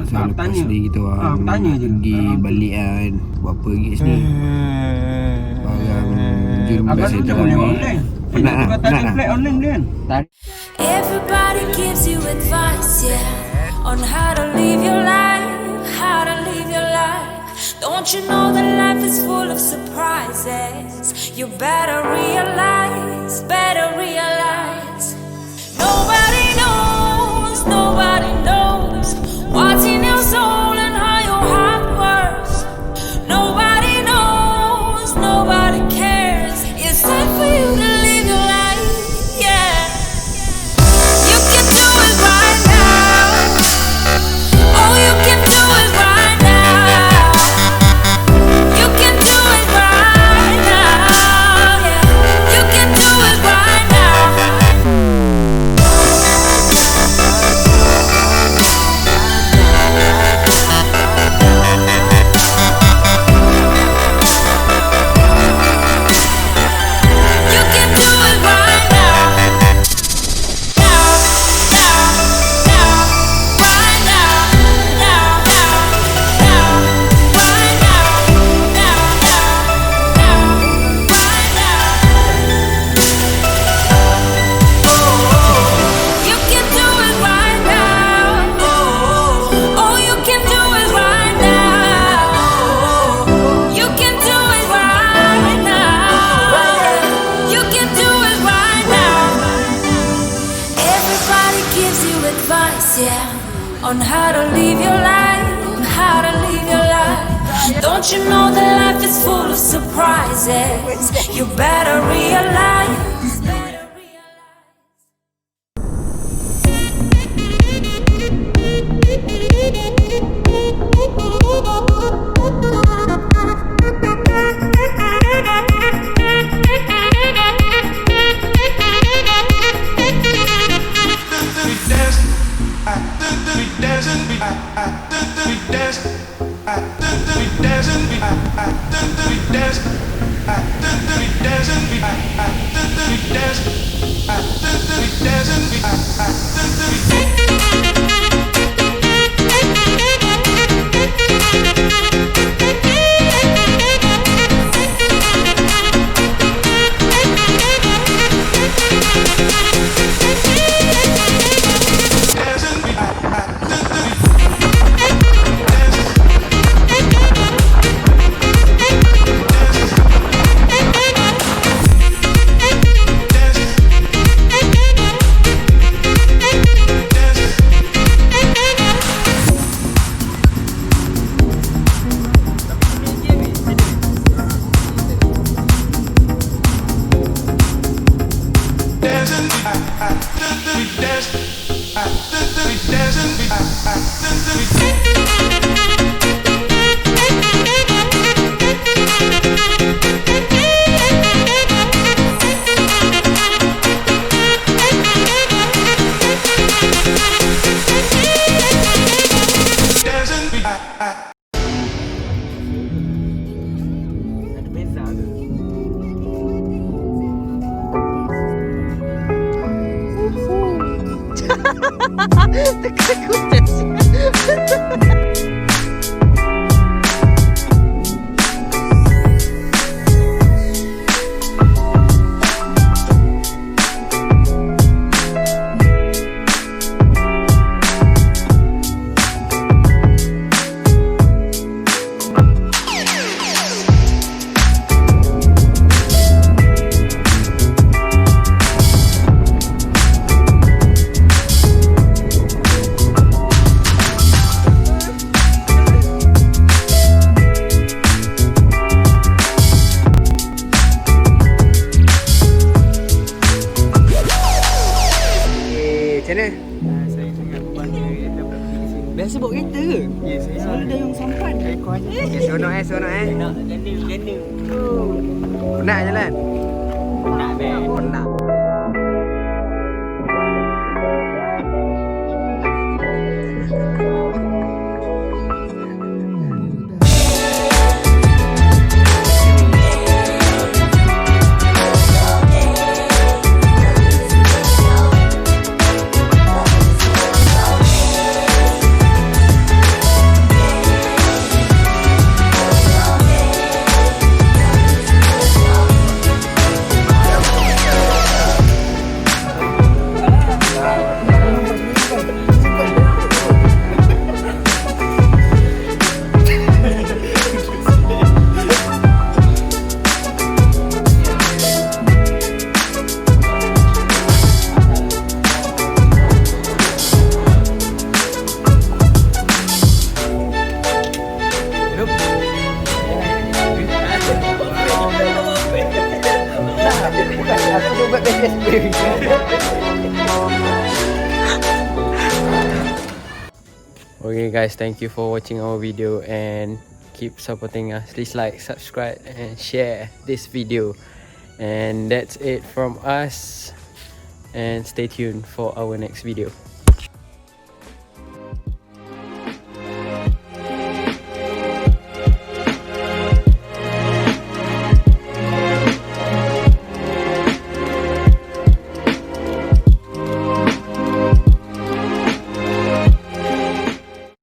So lepas ni kita orang pergi balik kan. Buat apa pergi sini. Barang jun biasa terawih. Penat lah. Everybody gives you advice, yeah, on how to live your life, how to live your life. Don't you know that life is full of surprises? You better realize, nobody knows what's in your soul and how your heart works. Nobody knows, nobody cares. It's time for you to live your life, yeah. You can do it right now. Oh, you can do it right now. You can do it right now, yeah. You can do it right now. You can do it right now. Now, right now, right now. You can do it right now. Oh, you can do it right now. You can do it right now. You can do it right now. Everybody gives you advice, yeah, on how to live your life, how to live your life. Don't you know that life is full of surprises? You better realize. Biasa bawa kereta ke? Ya, saya selalu dah yang sampan. Seronok seronok Gana. Penat jalan? Penat Penat. Anyway guys, thank you for watching our video and keep supporting us. Please like, subscribe and share this video. And that's it from us, and stay tuned for our next video.